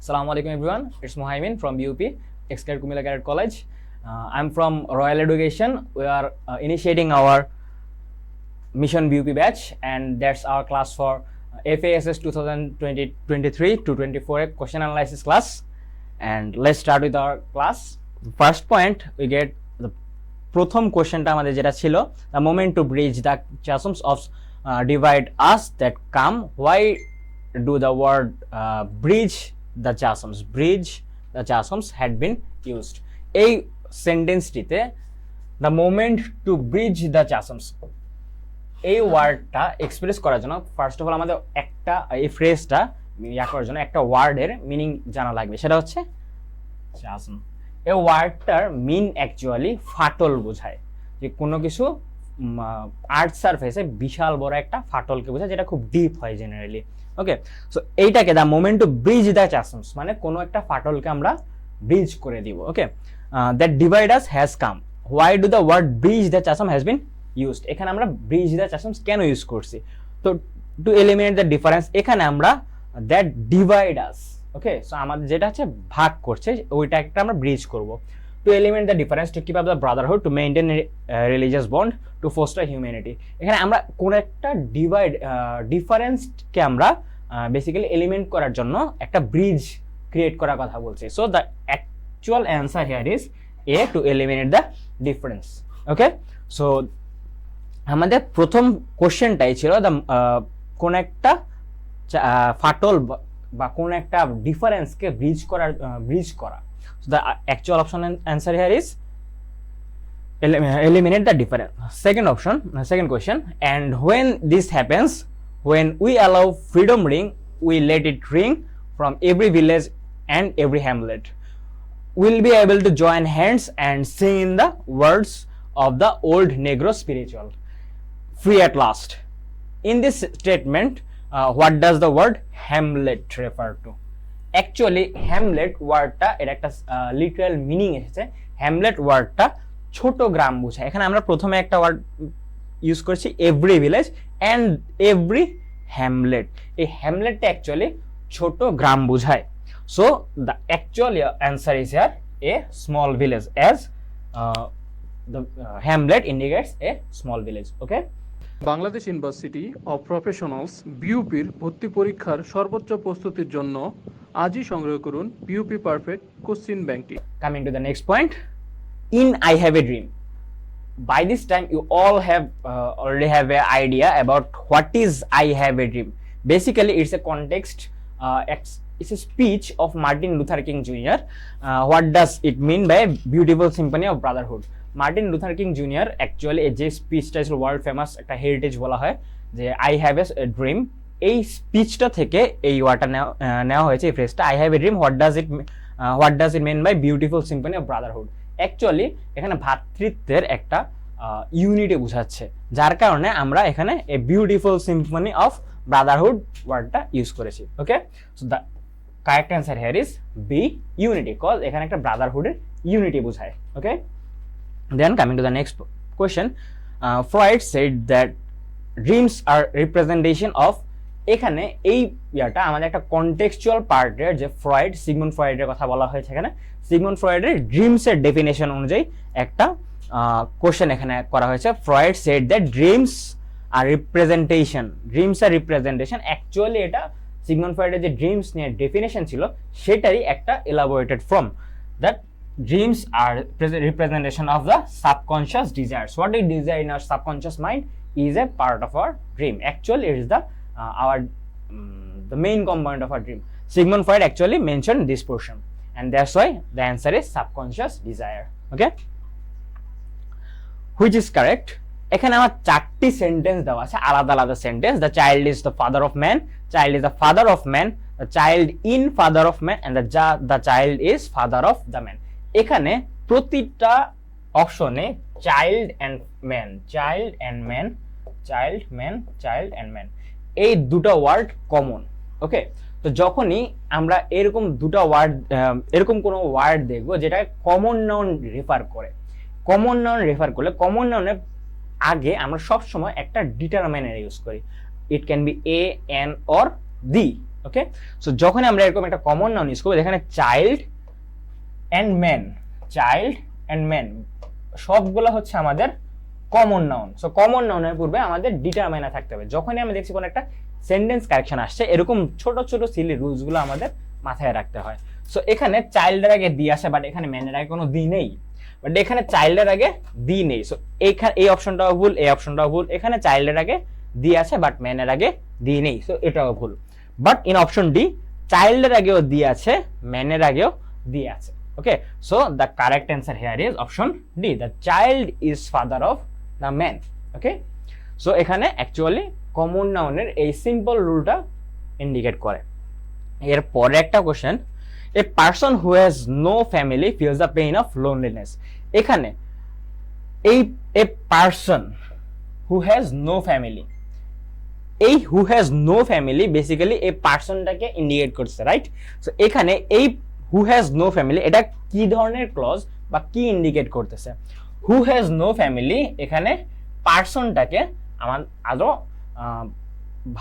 Assalamu alaikum everyone. It's Mohaimin from BUP, Ex-Cadet Kumila Cadet College. I'm from Royal Education. We are initiating our Mission BUP batch, and that's our class for FASS 2023 to 24 question analysis class. And let's start with our class. First point, we get the প্রথম কোশ্চেনটা আমাদের যেটা ছিল, the moment to bridge the chasms of divide us that come. Why do the word bridge the chasms had been used? এই সেন্টেন্সটিতে the moment to bridge the chasms এই ওয়ার্ডটা express করার জন্য ফার্স্ট অফ অল আমাদের একটা এই ফ্রেজটা করার জন্য একটা ওয়ার্ডের মিনিং জানা লাগবে, সেটা হচ্ছে চাসম। এই ওয়ার্ডটার মিন অ্যাকচুয়ালি ফাটল বোঝায়, যে কোনো কিছু আর্থ সারফেসে বিশাল বড় একটা ফাটলকে বোঝায়, যেটা খুব ডিপ হয় জেনারেলি। ওকে, সো এইটাকে the moment to bridge the chasms মানে কোনো একটা ফাটলকে আমরা ব্রিজ করে দিব। Okay, that divide us has come. Why do the word bridge the chasm has been used? এখানে আমরা ব্রিজ দ্য চাসমস কেন ইউজ করছি? তো টু এলিমিনেট দ্য ডিফারেন্স, এখানে আমরা that divide us, okay, so আমাদের যেটা হচ্ছে ভাগ করছে ওইটা একটা আমরা ব্রিজ করব। To eliminate the difference, to keep up the brotherhood, to maintain religious bond, to foster humanity. এখানে আমরা কোন একটা ডিফারেন্সকে আমরা বেসিক্যালি এলিমেন্ট করার জন্য একটা ব্রিজ ক্রিয়েট করার কথা বলছি। So the actual answer here is a, two eliminate the difference. Okay, so আমাদের প্রথম কোশ্চেনটাই ছিল দ্য কোন একটা ফাটল বা কোন একটা ডিফারেন্সকে ব্রিজ করা। So the actual option and answer here is eliminate the difference. Second question, and when this happens, when we allow freedom ring, we let it ring from every village and every hamlet. We'll be able to join hands and sing in the words of the old Negro spiritual, free at last. In this statement, what does the word hamlet refer to? Actually Hamlet ওয়ার্ডটা এর একটা literal meaning এসেছে। Hamlet ওয়ার্ডটা ছোট গ্রাম বোঝায়। এখানে আমরা প্রথমে একটা ওয়ার্ড ইউজ করছি every village and every hamlet. এই হ্যামলেটটা অ্যাকচুয়ালি ছোট গ্রাম বোঝায়। So the actual answer is here a small village, as the hamlet indicates a small village. Okay, Bangladesh University of Professionals বিউপির ভর্তি পরীক্ষার সর্বোচ্চ প্রস্তুতির জন্য আজই সংগ্রহ করুন বিউপি পারফেক্ট কোশ্চিন ব্যাংকটি। Coming to the next point, in I have a dream. By this time you all have already have an idea about what is I have a dream. Basically it's a context, it's a speech of Martin Luther King Jr. What does it mean by beautiful symphony of brotherhood? Martin Luther king junior actually যে স্পিচটা ছিল world famous, একটা heritage বলা হয় যে I have a dream. এই স্পিচটা থেকে এই ওয়ার্ডটা নেওয়া হয়েছে, এই ফ্রেজটা I have a dream. What does it mean by beautiful symphony of brotherhood? Actually এখানে ভ্রাতৃত্বের একটা ইউনিটি বোঝাচ্ছে, যার কারণে আমরা এখানে a beautiful symphony of brotherhood ওয়ার্ডটা ইউজ করেছি। Okay, so the correct answer here is B, unity, cause এখানে একটা ব্রাদারহুডের ইউনিটি বোঝায়। ওকে, then coming to the next question, Freud said that dreams are representation of, এখানে এই ইয়াটা আমাদের একটা কনটেক্সচুয়াল পার্টের, যে সিগমুন্ড ফ্রয়েডের কথা বলা হয়েছে এখানে। সিগমুন্ড ফ্রয়েডের ড্রিমসের ডেফিনেশন অনুযায়ী একটা কোশ্চেন এখানে করা হয়েছে। Freud said that dreams are representation. Actually এটা সিগমুন্ড ফ্রয়েডের যে ড্রিমস নিয়ে ডেফিনেশন ছিল সেটারই একটা elaborated form, that dreams are representation of the subconscious desires. What we desire in our subconscious mind is a part of our dream. Actually it is the main component of our dream. Sigmund Freud actually mentioned this portion, and that's why the answer is subconscious desire. Okay, which is correct? এখানে আমার চারটি sentence দেওয়া আছে, আলাদা আলাদা sentence. The child is the father of man, child is the father of man, the child in father of man, and the child is father of the man. এখানে প্রতিটা অপশনে চাইল্ড অ্যান্ড ম্যান, এই দুটো word common. ওকে, তো যখনই আমরা এরকম দুটো ওয়ার্ড, এরকম কোনো ওয়ার্ড দেখবো যেটা কমন নাউন রেফার করলে, কমন নাউনের আগে আমরা সবসময় একটা ডিটারমাইনার ইউজ করি। It can B A, N or the. Okay, so যখন আমরা এরকম একটা কমন নাউন ইউজ করবো, যেখানে চাইল্ড অ্যান্ড ম্যান সবগুলো হচ্ছে আমাদের কমন নাউন। সো কমন নাউনের পূর্বে আমাদের ডিটারমাইনার থাকতে হবে। যখনই আমি দেখছি কোনো একটা সেন্টেন্স কারেকশন আসছে, এরকম ছোট ছোট সিলি রুলসগুলো আমাদের মাথায় রাখতে হয়। সো এখানে চাইল্ডের আগে দি আসে, বাট এখানে ম্যানের আগে কোনো দি নেই, বাট এখানে চাইল্ডের আগে দি নেই। সো এইখানে এই অপশনটাও ভুল, এই অপশনটাও ভুল। এখানে চাইল্ডের আগে দি আছে, বাট ম্যানের আগে দি নেই, সো এটাও ভুল। বাট ইন অপশন ডি চাইল্ডের আগেও দি আছে, ম্যানের আগেও দি আছে। Okay, so the correct answer here is option D, the child is father of the man. Okay, so এখানে অ্যাকচুয়ালি কমন নাউনের এই সিম্পল রুলটা ইন্ডিকেট করে। এর পরে একটা question, a person who has no family feels the pain of loneliness. এখানে এই a person who has no family, এই who has no family basically এই পারসনটাকে ইন্ডিকেট করছে, রাইট? সো এখানে এই হু হ্যাজ নো ফ্যামিলি এটা কি ধরনের ক্লজ বা কি ইন্ডিকেট করতেছে? হু হ্যাজ নো ফ্যামিলি এখানে পারসনটাকে আমার আরো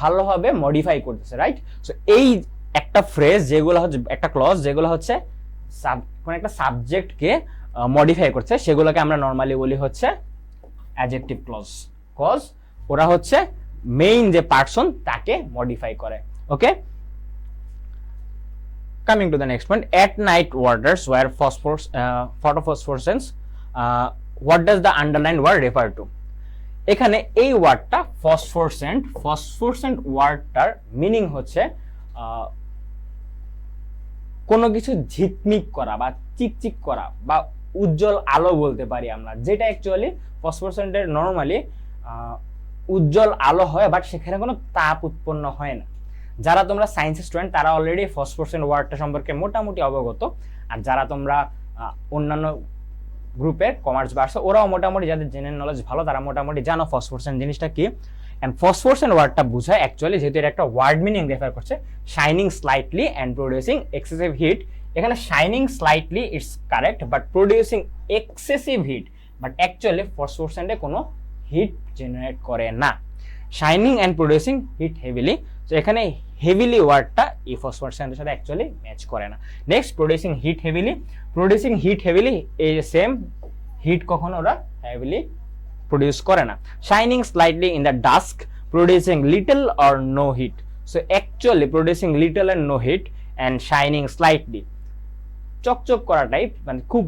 ভালোভাবে মডিফাই করতেছে, রাইট? সো এই একটা ফ্রেজ যেগুলো হচ্ছে, একটা ক্লজ যেগুলো হচ্ছে কোন একটা সাবজেক্টকে মডিফাই করছে, সেগুলোকে আমরা নর্মালি বলি হচ্ছে অ্যাডজেক্টিভ ক্লজ, কজ ওরা হচ্ছে মেইন যে পারসন তাকে মডিফাই করে। ওকে, coming to the next point, at night waters were photophosphorescence, what does the underlined word refer to? এখানে এই ওয়ার্ডটা ফসফোরেসেন্ট ওয়ার্ডটার মিনিং হচ্ছে কোনো কিছু ঝিকমিক করা বা চিকচিক করা বা উজ্জ্বল আলো বলতে পারি আমরা, যেটা অ্যাকচুয়ালি ফসফোরেসেন্টের নর্মালি উজ্জ্বল আলো হয়, বাট সেখানে কোনো তাপ উৎপন্ন হয় না। যারা তোমরা সায়েন্স স্টুডেন্ট তারা অলরেডি ফসফোরেসেন্ট ওয়ার্ডটা সম্পর্কে মোটামুটি অবগত, আর যারা তোমরা অন্যান্য গ্রুপের কমার্স বা আর্টস ওরাও মোটামুটি, যাদের জেনারেল নলেজ ভালো তারা মোটামুটি জানো ফসফোরেসেন্ট জিনিসটা কি। এন্ড ফসফোরেসেন্ট ওয়ার্ডটা বোঝায় অ্যাকচুয়ালি, যেহেতু এটা একটা ওয়ার্ড মিনিং রেফার করছে, shining slightly and producing excessive heat. এখানে shining slightly it's correct, but producing excessive heat, but actually ফসফোরেসেন্টে কোনো হিট জেনারেট করে না। Shining and producing heat heavily, তো এখানে হেভিলি ওয়ার্ডটা এই ফসফোরেসেন্টের সাথে অ্যাকচুয়ালি ম্যাচ করে না। নেক্সট, প্রডিউসিং হিট হেভিলি এই সেম, হিট কখনো ওরা হেভিলি প্রডিউস করে না। Shining slightly in the dusk, producing little or no heat. So actually producing little and no heat and shining slightly চকচক করা টাইপ, মানে খুব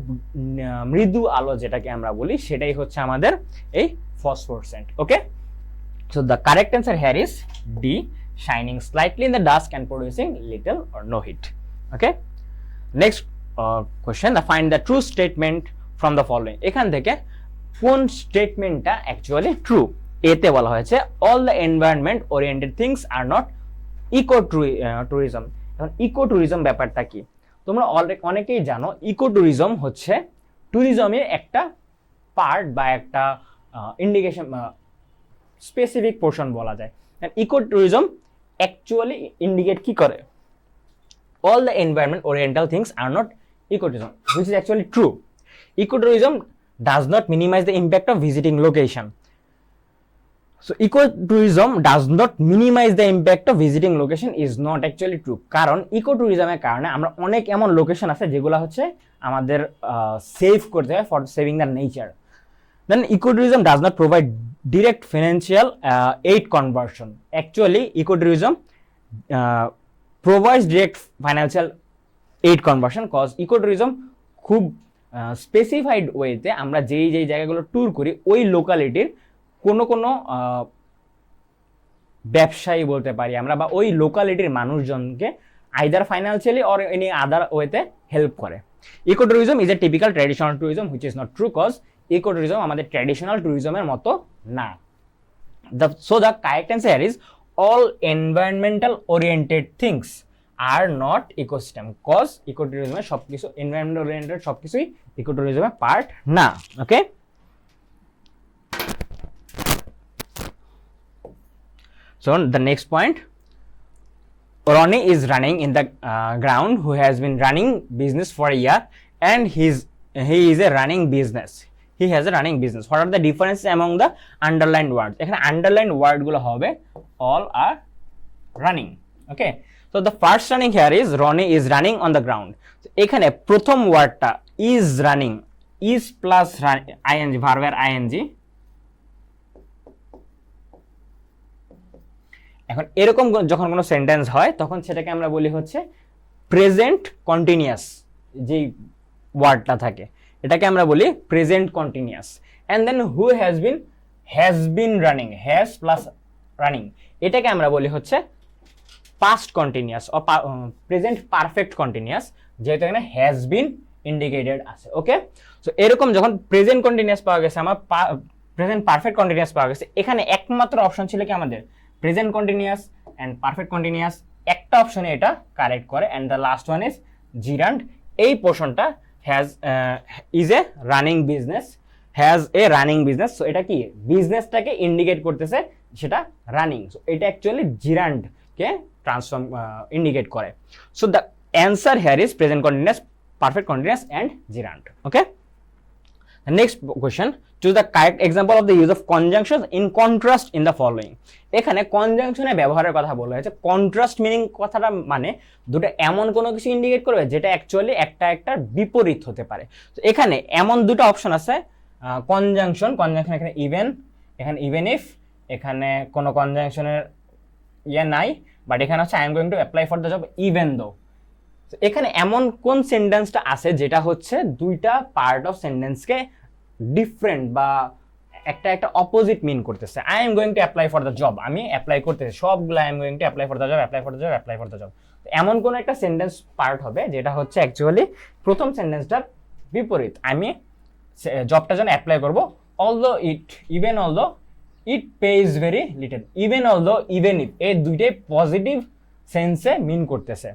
মৃদু আলো যেটাকে আমরা বলি, সেটাই হচ্ছে আমাদের এই phosphorescent. Okay, so the correct answer here is D, shining slightly in the dusk and producing little or no heat. Okay, next question, find the true statement from the following. এখান থেকে কোন স্টেটমেন্টটা অ্যাকচুয়ালি ট্রু? এতে বলা হয়েছে all the environment oriented things are not eco-tourism। এখন eco-tourism ব্যাপারটা কি তোমরা অনেকেই জানো। ইকো-ট্যুরিজম হচ্ছে ট্যুরিজমের একটা পার্ট বা একটা ইন্ডিকেশন, স্পেসিফিক পোর্শন বলা যায়। ইকো-ট্যুরিজম actually indicate কি করে? all the environment oriental things are not ecotourism, which is actually true. Ecotourism does not minimize the impact of visiting location. So ecotourism does not minimize the impact of visiting location is not actually true, কারণ ইকোট্যুরিজমের কারণে আমরা অনেক এমন location আছে যেগুলো হচ্ছে আমাদের save করতে হয় for saving the nature. Then ecotourism does not provide direct financial aid conversion. Actually, ecotourism provides direct financial aid conversion, cause ecotourism খুব স্পেসিফাইড ওয়েতে আমরা যেই জায়গাগুলো ট্যুর করি ওই লোকালিটির কোনো ব্যবসায়ী বলতে পারি আমরা, বা ওই লোকালিটির মানুষজনকে either financially or any other ওয়েতে হেল্প করে। Ecotourism is a typical traditional tourism which is not true, cause ecotourism আমাদের ট্র্যাডিশনাল ট্যুরিজমের মতো না। So the correct answer is all environmental oriented things are not ecosystem, cause ecotourism সবকিছু environmental oriented সবকিছুই ecotourism part না। ওকে, so the next point, Ronnie is running in the ground who has been running business for a year and he is a running business. He has a running business. What are the differences among the underlined words? এখানে underlined word গুলো হবে all are running. Okay, So the first running here is Ronnie is running on the ground. So এখানে প্রথম ওয়ার্ডটা is running, is plus ing, ভার্বের ing। এখন এরকম যখন কোনো সেন্টেন্স হয় তখন সেটাকে আমরা বলি হচ্ছে প্রেজেন্ট কন্টিনিউয়াস। যেই ওয়ার্ডটা থাকে এটাকে আমরা বলি present continuous. And then who has been running, has plus running, এটাকে আমরা বলি হচ্ছে পাস্ট কন্টিনিউয়াস ও প্রেজেন্ট পারফেক্ট কন্টিনিউয়াস, যেহেতু এখানে হ্যাজ বিন ইন্ডিকেটেড আছে। ওকে, সো এরকম যখন প্রেজেন্ট কন্টিনিউয়াস পাওয়া গেছে, আমার প্রেজেন্ট পারফেক্ট কন্টিনিউয়াস পাওয়া গেছে, এখানে একমাত্র অপশন ছিল কি আমাদের present continuous and perfect continuous. একটা অপশনে এটা কারেক্ট করে, and the last one is gerund. এই পোর্শনটা is a running business, has a running business. So এটা কি বিজনেসটাকে ইন্ডিকেট করতেছে, সেটা রানিং। সো এটা অ্যাকচুয়ালি জিরান্ড কে ট্রান্সফর্ম ইন্ডিকেট করে। So the answer here is present continuous, perfect continuous and gerund. Okay, the next question, choose the correct example of the use of conjunctions in contrast in the following. এখানে কনজাংশনে ব্যবহারের কথা বলা হয়েছে। Contrast meaning কথাটা মানে দুটো এমন কোনো কিছু ইন্ডিকেট করবে যেটা অ্যাকচুয়ালি একটার বিপরীত হতে পারে। তো এখানে এমন দুটো অপশন আছে কনজাংশন এখানে ইভেন ইফ, এখানে কোনো কনজাংশনের নাই, বাট এখানে হচ্ছে I am going to apply for the job even though. এখানে এমন কোন সেন্টেন্সটা আছে যেটা হচ্ছে দুইটা পার্ট অফ সেন্টেন্সকে ডিফারেন্ট বা একটা অপোজিট মিন করতেছে। I am going to apply for the job, আমি অ্যাপ্লাই করতেছি সবগুলো, I am going to apply for the job, apply for the job, apply for the job. এমন কোন একটা সেন্টেন্স পার্ট হবে যেটা হচ্ছে অ্যাকচুয়ালি প্রথম সেন্টেন্সটার বিপরীত। আমি জবটার জন্য অ্যাপ্লাই করবো, although it page very little, even if, এই দুইটাই পজিটিভ সেন্সে মিন করতেছে।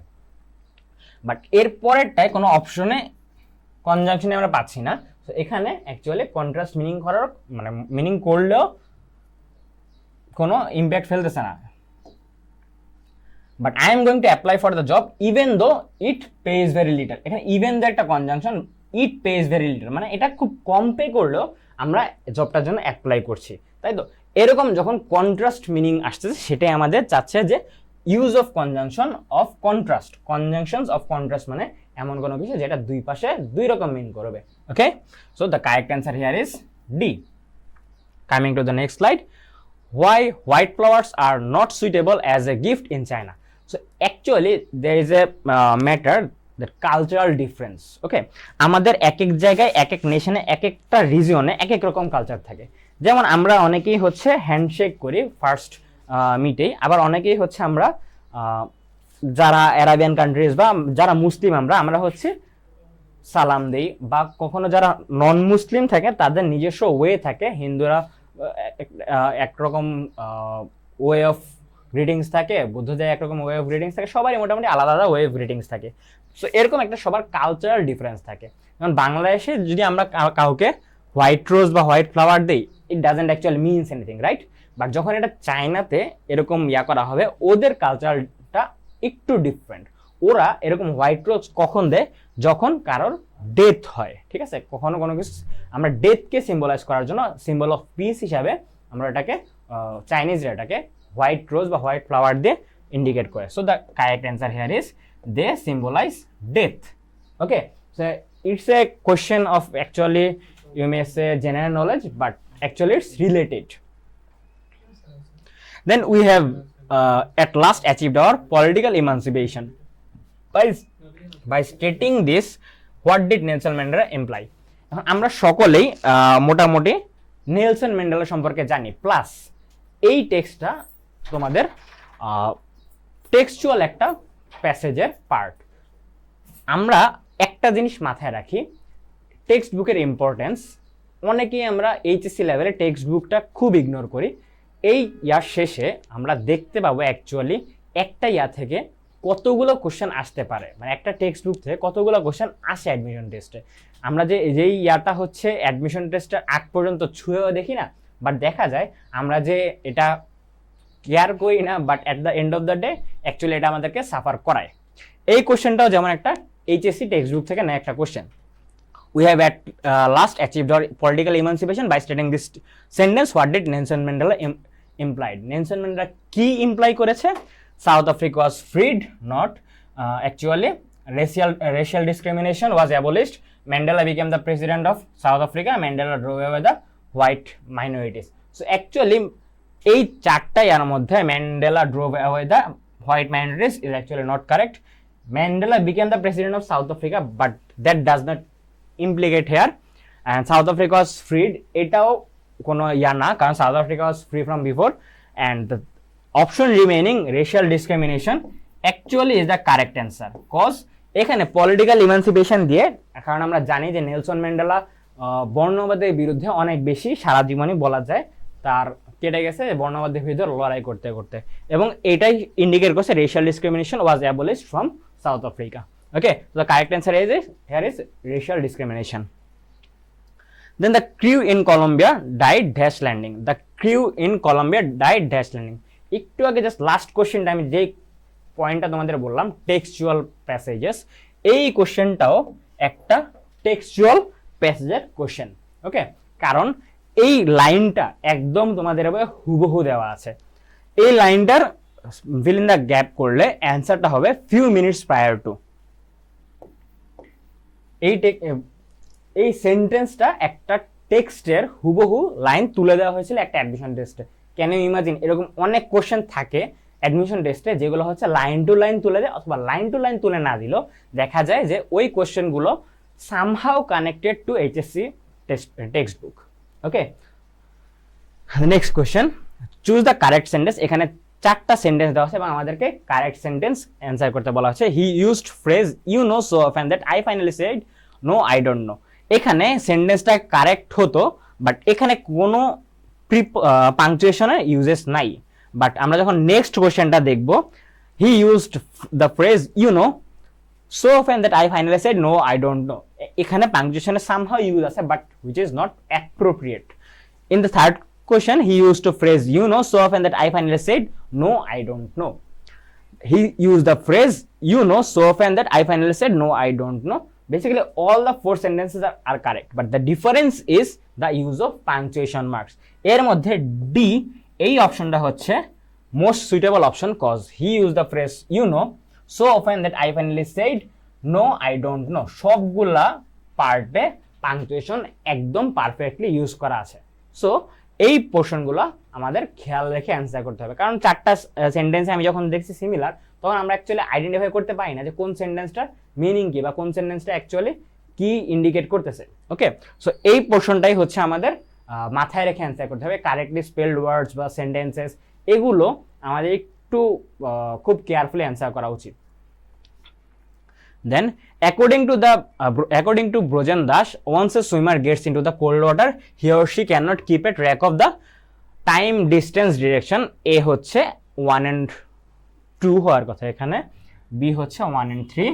বাট এর পরেরটায় কোনো অপশনে কনজাংশনে আমরা পাচ্ছি না। তো এখানে অ্যাকচুয়ালি কন্ট্রাস্ট মিনিং করার মানে মিনিং করলেও কোনো ইম্প্যাক্ট ফেলতেছে না। But I am going to apply for the job even though it page very little, এখানে ইভেন দো একটা কনজাংশন, ইট পেজ ভেরি লিটল মানে এটা খুব কম পে করলেও আমরা জবটার জন্য অ্যাপ্লাই করছি, তাই তো? এরকম যখন কন্ট্রাস্ট মিনিং আসতেছে সেটাই আমাদের চাচ্ছে যে use of conjunction of contrast, conjunctions of contrast মানে এমন কোনো কিছু যেটা দুই পাশে দুই রকম মিন করবে। Okay, so the correct answer here is D. Coming to the next slide, why white flowers are not suitable as a gift in China. So actually there is a matter that cultural difference. Okay, আমাদের এক এক জায়গায় এক এক নেশনে এক একটা রিজিয়নে এক এক রকম কালচার থাকে। যেমন আমরা অনেকেই হচ্ছে হ্যান্ডশেক করি ফার্স্ট মিটেই, আবার অনেকেই হচ্ছে আমরা যারা অ্যারাবিয়ান কান্ট্রিজ বা যারা মুসলিম আমরা হচ্ছে সালাম দেই, বা কখনো যারা নন মুসলিম থাকে তাদের নিজস্ব ওয়ে থাকে। হিন্দুরা একরকম ওয়ে অফ গ্রিটিংস থাকে, বৌদ্ধদের একরকম ওয়ে অফ গ্রিটিংস থাকে, সবারই মোটামুটি আলাদা আলাদা ওয়ে অফ গ্রিটিংস থাকে। সো এরকম একটা সবার কালচারাল ডিফারেন্স থাকে। যেমন বাংলাদেশে যদি আমরা কাউকে হোয়াইট রোজ বা হোয়াইট ফ্লাওয়ার দিই, it doesn't actually means anything, right? But যখন এটা চায়নাতে এরকম করা হবে, ওদের কালচারটা একটু ডিফারেন্ট। ওরা এরকম হোয়াইট রোজ কখন দেয়? যখন কারোর ডেথ হয়, ঠিক আছে? কখনো কোনো কিছু আমরা ডেথকে সিম্বলাইজ করার জন্য সিম্বল অফ পিস হিসাবে আমরা এটাকে চাইনিজরা এটাকে হোয়াইট রোজ বা হোয়াইট ফ্লাওয়ার দিয়ে ইন্ডিকেট করে। So the correct answer here is they symbolize death. Okay, so it's a question of actually you may say general knowledge, but actually it's related. Then we have at last achieved our political emancipation. By stating this, what did Nelson Mandela imply? এখন আমরা সকলেই মোটামুটি Nelson Mandela সম্পর্কে জানি, plus এই টেক্সটটা তোমাদের textual একটা প্যাসেজের পার্ট। আমরা একটা জিনিস মাথায় রাখি, টেক্সট বুকের ইম্পর্টেন্স। অনেকেই আমরা এইচএসসি লেভেলে টেক্সট বুকটা খুব ইগনোর করি। এই ইয়ার শেষে আমরা দেখতে পাবো অ্যাকচুয়ালি একটা ইয়া থেকে কতগুলো কোশ্চেন আসতে পারে, মানে একটা টেক্সট বুক থেকে কতগুলো কোশ্চেন আসে অ্যাডমিশন টেস্টে। আমরা যেই ইয়াটা হচ্ছে অ্যাডমিশন টেস্টের আগ পর্যন্ত ছুঁয়েও দেখি না, বাট দেখা যায় আমরা যে এটা কেয়ার করি না, but at the end of the day actually এটা আমাদেরকে সাফার করায়। এই কোশ্চেনটাও যেমন একটা এইচএসসি টেক্সট বুক থেকে নেয় একটা question. We have at last achieved our political emancipation by stating this sentence. What did Nelson Mandela implied? Nelson Mandela কি ইমপ্লাই করেছে? South Africa was freed, not actually racial discrimination was abolished. Mandela became the president of South Africa. Mandela drove away the white minorities. So actually এই চারটা ইয়ার মধ্যে Mandela drove away the white minorities is actually not correct. Mandela became the president of South Africa, but that does not implicate here. And South Africa was freed, এটাও কোনো ইয়া না, কারণ South Africa was free from before. And the option remaining, racial discrimination, actually is the correct answer. Cause এখানে political emancipation দিয়ে, কারণ আমরা জানি যে নেলসন ম্যান্ডেলা বর্ণবাদের বিরুদ্ধে অনেক বেশি সারা জীবনই বলা যায় তার কেটে গেছে বর্ণবাদের বিরুদ্ধে লড়াই করতে করতে, এবং এটাই ইন্ডিকেট করছে racial discrimination was abolished from south Africa. Okay, the correct answer is here is racial discrimination. Then the crew in Colombia died dash landing. The crew in Colombia died dash landing. একটু আগে just last কোশ্চেনটা আমি যে পয়েন্টটা তোমাদের বললাম textual passages, এই কোশ্চেনটাও একটা টেক্সচুয়াল প্যাসেজের কোশ্চেন। ওকে, কারণ এই লাইনটা একদম তোমাদের হুবহু দেওয়া আছে। এই লাইনটার ফিল ইন দ্য গ্যাপ করলে অ্যান্সারটা হবে ফিউ মিনিটস প্রায়ার টু। এই সেন্টেন্সটা একটা টেক্সটের হুবহু লাইন তুলে দেওয়া হয়েছিল একটা অ্যাডমিশন টেস্টে। ক্যান ইউ ইমাজিন, এরকম অনেক কোশ্চেন থাকে অ্যাডমিশন টেস্টে যেগুলো হচ্ছে লাইন টু লাইন তুলে দেয়, অথবা লাইন টু লাইন তুলে না দিলেও দেখা যায় যে ওই কোশ্চেনগুলো somehow connected to HSC text book. Okay, next question, choose the correct sentence. এখানে চারটা সেন্টেন্স দেওয়া আছে এবং আমাদেরকে কারেক্ট সেন্টেন্স অ্যান্সার করতে বলা হচ্ছে। He used phrase you know so often that I finally said no I don't know. এখানে সেন্টেন্সটা কারেক্ট হতো, বাট এখানে কোনো পাংচুয়েশনের ইউজেস নাই। বাট আমরা যখন নেক্সট কোশ্চেনটা দেখব, he used the phrase you know so often that I finally said no I don't know. এখানে পাংচুয়েশনের সামহাউ ইউজ আছে, but which is not appropriate. In the third question, he used the phrase you know so often that I finally said no I don't know. He used the phrase you know so often that I finally said no I don't know. Basically all the four sentences are correct, but the difference is the use of punctuation marks. এর মধ্যে D এই অপশনটা হচ্ছে most suitable option, cause he used the phrase you know so often that I finally said no I don't know. সবগুলা পার্টে punctuation একদম perfectly use করা আছে। সো এই পোর্শনগুলো আমাদের খেয়াল রেখে অ্যান্সার করতে হবে, কারণ চারটা সেন্টেন্সে আমি যখন দেখছি সিমিলার, তখন আমরা অ্যাকচুয়ালি আইডেন্টিফাই করতে পারি না যে কোন সেন্টেন্সটার মিনিং কি বা কোন সেন্টেন্সটা অ্যাকচুয়ালি কি ইন্ডিকেট করতেছে। ওকে, সো এই পোর্শনটাই হচ্ছে আমাদের মাথায় রেখে অ্যান্সার করতে হবে। কারেক্টলি স্পেলড ওয়ার্ডস বা সেন্টেন্সেস এগুলো আমাদের একটু খুব কেয়ারফুলি অ্যান্সার করা উচিত। Then, according to Brojan Das, once a swimmer gets into the cold water, he or she cannot keep a track of the time, distance, direction. A হচ্ছে 1 and 2 হওয়ার কথা এখানে, B হচ্ছে 1 and 3,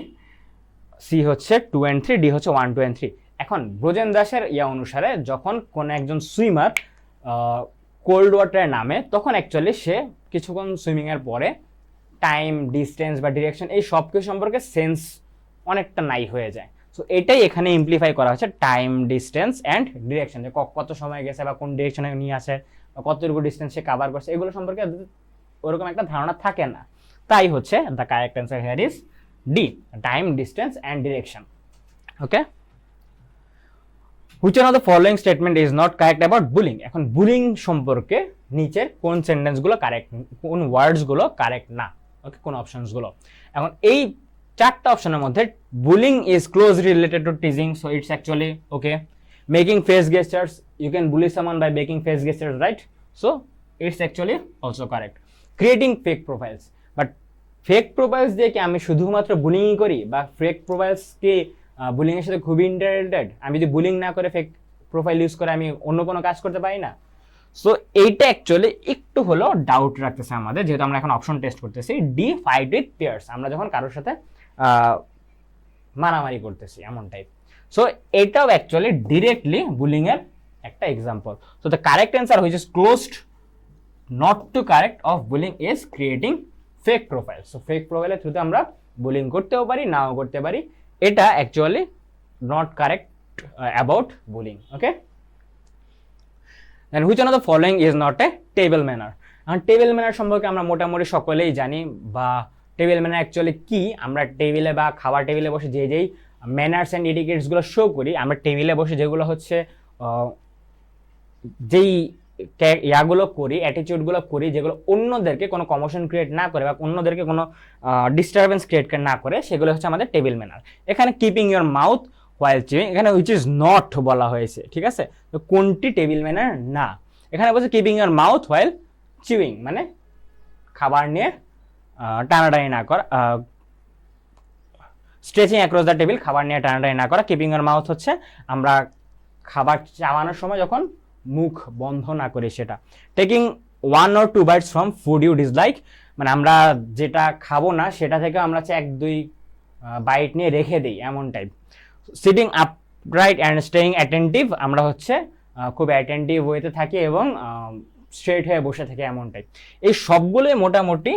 C হচ্ছে 2 and 3, D হচ্ছে 1, 2 and 3. এখন ব্রোজেন দাসের অনুসারে যখন কোন একজন সুইমার কোল্ড ওয়াটারে নামে, তখন অ্যাকচুয়ালি সে কিছুক্ষণ সুইমিং এর পরে টাইম, ডিস্টেন্স বা ডিরেকশন এই সব কিছু সম্পর্কে সেন্স অনেকটা নাই হয়ে যায়। সো এটাই এখানে ইমপ্লিফাই করা হচ্ছে টাইম, ডিস্টেন্স অ্যান্ড ডিরেকশন, যে কত সময় গেছে বা কোন ডিরেকশনে নিয়ে আসে বা কতটুকু ডিস্টেন্স সে কাভার করছে, এগুলো সম্পর্কে ওরকম একটা ধারণা থাকে না। তাই হচ্ছে the correct answer here is D, time, distance and direction. Okay, which one of the following statement is not correct about bullying. এখন বুলিং সম্পর্কে নিচের কোন সেন্টেন্সগুলো কারেক্ট, কোন ওয়ার্ডসগুলো কারেক্ট না। ওকে, কোন অপশনসগুলো। এখন এই চারটা অপশনের মধ্যে bullying is closely related to teasing, so it's actually okay. Making face gestures, you can bully someone by making face gestures, right? So it's actually also correct. Creating fake profiles, but fake profiles দিয়ে কি আমি শুধুমাত্র বুলিংই করি, বা fake profiles কি bullying এর সাথে খুবই ইন্টারেটেড? আমি যদি বুলিং না করে ফেক প্রোফাইল ইউজ করে আমি অন্য কোনো কাজ করতে পারি না? সো এইটা অ্যাকচুয়ালি একটু হলেও ডাউট রাখতেছে আমাদের, যেহেতু আমরা এখন অপশন টেস্ট করতেছি। ডি, ফাইট উইথ পেয়ার্স, আমরা যখন কারোর সাথে মারামারি করতেছি এমন টাইপ। সো এটাও অ্যাকচুয়ালি ডিরেক্টলি বুলিং এর একটা example. So the correct answer which is closed not to correct of bullying is creating fake profile. So fake প্রোফাইলের থ্রুতে আমরা বুলিং করতেও পারি, নাও করতে পারি। এটা actually not correct about bullying. Okay, and which one of the following is not a table manner? Table manner সম্পর্কে আমরা মোটামুটি সকলেই জানি, বা টেবিল ম্যানার অ্যাকচুয়ালি কি। আমরা টেবিলে বা খাবার টেবিলে বসে যেই ম্যানার্স অ্যান্ড এটিকেটসগুলো শো করি, আমরা টেবিলে বসে যেগুলো হচ্ছে যেই ইয়াগুলো করি, অ্যাটিটিউডগুলো করি, যেগুলো অন্যদেরকে কোনো কমোশন ক্রিয়েট না করে বা অন্যদেরকে কোনো ডিস্টারবেন্স ক্রিয়েট না করে, সেগুলো হচ্ছে আমাদের টেবিল ম্যানার। এখানে keeping your mouth while chewing, এখানে উইচ ইজ নট বলা হয়েছে, ঠিক আছে। তো কোনটি টেবিল ম্যানার না, এখানে বলছে keeping your mouth while chewing, মানে খাবার নিয়ে টানাটানি না করা, স্ট্রেচিং অ্যাক্রস দ্য টেবিল, খাবার নিয়ে টানাটানি না করা। কিপিং ইউর মাউথ হচ্ছে আমরা খাবার চাবানোর সময় যখন মুখ বন্ধ না করি সেটা। Taking 1 or 2 bites from food you dislike, মানে আমরা যেটা খাবো না সেটা থেকে আমরা 1-2 বাইট নিয়ে রেখে দিই, এমন type. Sitting upright and staying attentive, আমরা হচ্ছে খুব অ্যাটেন্টিভ ওয়েতে থাকি এবং স্ট্রেট হয়ে বসে থাকি, এমন টাইপ। এই সবগুলোই মোটামুটি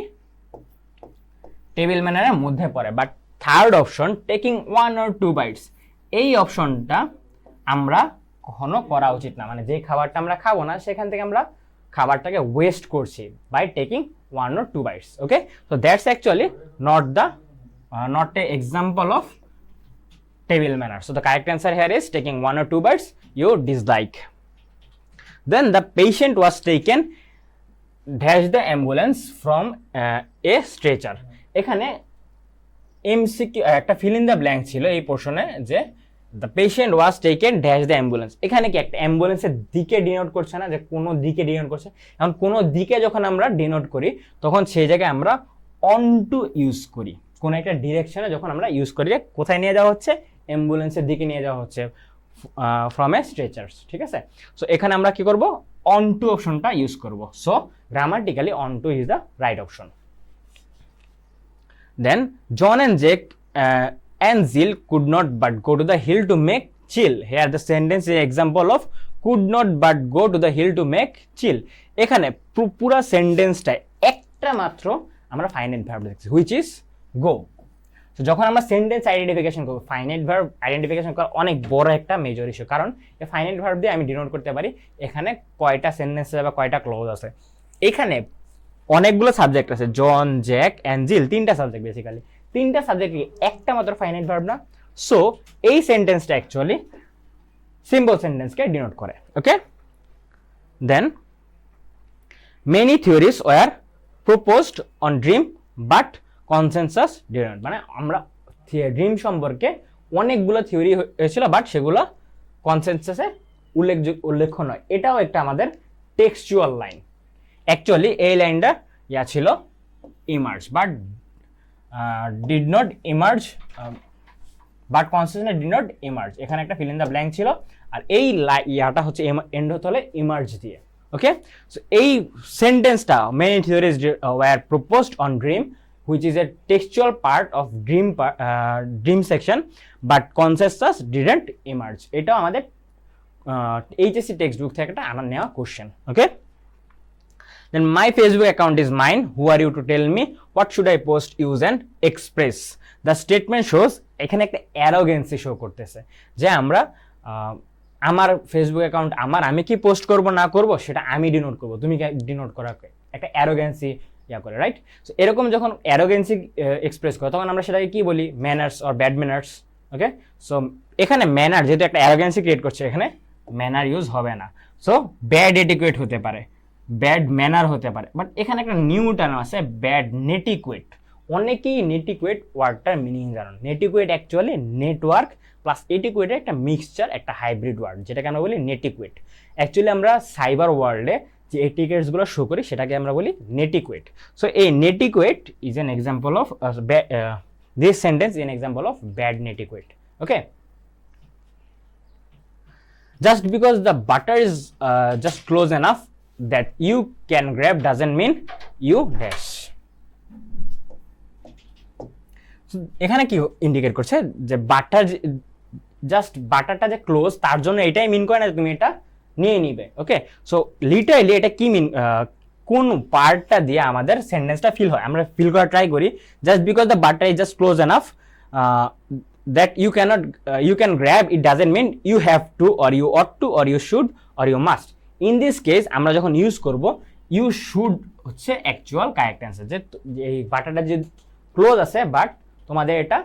টেবিল ম্যানারের মধ্যে পড়ে। But third option, taking 1 or 2 bites, এই অপশনটা আমরা কখনো করা উচিত না। মানে যে খাবারটা আমরা খাবো না সেখান থেকে আমরা খাবারটাকে ওয়েস্ট করছি by taking 1 or 2 bites, okay. So that's actually not a example of table manner. So the correct answer here is taking 1 or 2 bites you dislike. Then the patient was taken dash the ambulance from a stretcher. এখানে MCQ একটা fill in the blank ছিল এই পোর্শনে, যে the patient was taken dash the ambulance, এখানে কি একটা অ্যাম্বুলেন্সের দিকে ডিনোট করছে না, যে কোনো দিকে ডিনোট করছে। এখন কোনো দিকে যখন আমরা ডিনোট করি তখন সেই জায়গায় আমরা অন টু ইউজ করি, কোনো একটা ডিরেকশনে যখন আমরা ইউজ করি, যে কোথায় নিয়ে যাওয়া হচ্ছে, অ্যাম্বুলেন্সের দিকে নিয়ে যাওয়া হচ্ছে ফ্রম এ স্ট্রেচার্স, ঠিক আছে। সো এখানে আমরা কি করব, অন টু অপশনটা ইউজ করব। So grammatically on to is the right option. Then John and Jake and Jill could not but go to the hill to make chill. Here the sentence is example of could not but go to the hill to make chill. এখানে পুরো সেন্টেন্সটা একটা মাত্র আমরা finite verb দেখছি, which is go. তো যখন আমরা সেন্টেন্স আইডেন্টিফিকেশন করব, ফাইনাইট ভার্ব আইডেন্টিফিকেশন করা অনেক বড় একটা মেজর ইস্যু, কারণ এই ফাইনাইট ভার্ব দিয়ে আমি ডিনোট করতে পারি এখানে কয়টা সেন্টেন্স আছে বা কয়টা ক্লজ আছে। এখানে অনেকগুলো সাবজেক্ট আছে, জন, জ্যাক অ্যান্ড জিল, 3টা সাবজেক্ট বেসিক্যালি। 3টা সাবজেক্ট একটা মাত্র ফাইনাইট ভার্ব না। সো এই সেন্টেন্সটা অ্যাকচুয়ালি সিম্পল সেন্টেন্সকে ডিনোট করে, okay. Then many theories were proposed on dream but consensus did not, মানে আমরা ড্রিম সম্পর্কে অনেকগুলো থিওরি হয়েছিল বাট সেগুলো কনসেনসাসে উল্লেখ্য নয়। এটাও একটা আমাদের টেক্সচুয়াল লাইন। অ্যাকচুয়ালি এই লাইনটা ছিল emerge but did not emerge, but consciousness did not emerge, এখানে একটা fill in the blank ছিল, আর এই ইয়াটা হচ্ছে এন্ড হতে হলে emerge দিয়ে, ওকে। সো এই সেন্টেন্সটা many theories were proposed on dream which is a textual part of dream section but consciousness didn't emerge, এটাও আমাদের এইচএসসি টেক্সট বুক থেকে একটা আনা নেওয়া question, okay. Then my Facebook account is mine. Who are you to tell me what should I post, use and express? The statement shows এখানে একটা arrogancy show করতেছে, যে আমরা আমার ফেসবুক অ্যাকাউন্ট আমার, আমি কি পোস্ট করব না করব সেটা আমি ডিনোট করব, তুমি ডিনোট করা একটা অ্যারোগেন্সি করে, রাইট। সো এরকম যখন অ্যারোগেন্সি এক্সপ্রেস করে তখন আমরা সেটাকে কি বলি, manners or bad manners, okay. So এখানে ম্যানার যেহেতু একটা অ্যারোগেন্সি ক্রিয়েট করছে, এখানে ম্যানার ইউজ হবে না। সো ব্যাড এটিকুয়েট হতে পারে, ব্যাড ম্যানার হতে পারে, বাট এখানে একটা নিউ টার্ম আছে ব্যাড নেটিকুয়েট। অনেকেই নেটিকুয়েট ওয়ার্ডটার মিনিং জানেন। নেটিকুয়েট অ্যাকচুয়ালি নেটওয়ার্ক প্লাস এটিকুয়েটের একটা মিক্সচার, একটা হাইব্রিড ওয়ার্ড, যেটাকে আমরা বলি নেটিকুয়েট। অ্যাকচুয়ালি আমরা সাইবার ওয়ার্ল্ডে যে এটিকেটসগুলো শো করি সেটাকে আমরা বলি নেটিকুয়েট। সো এই netiquette is an example of this sentence is an example of bad netiquette, okay. Just because the butter is just close enough that you can grab doesn't mean you dash. এখানে কি indicate করছে, যে butter just বাটারটা যে close তার জন্য এটাই মিন করে না তুমি এটা নিয়ে নিবে, ওকে। সো লিটারালি এটা কি মিন, কোন পার্টটা দিয়ে আমাদের সেন্টেন্সটা ফিল হয়, আমরা ফিল করা ট্রাই করি। Just because the butter is just close enough that you can grab, it doesn't mean you have to or you ought to or you should or you must. In this case আমরা যখন use করব you should হচ্ছে actual correct answer, যে এই বাটাটা যে close আছে but তোমাদের এটা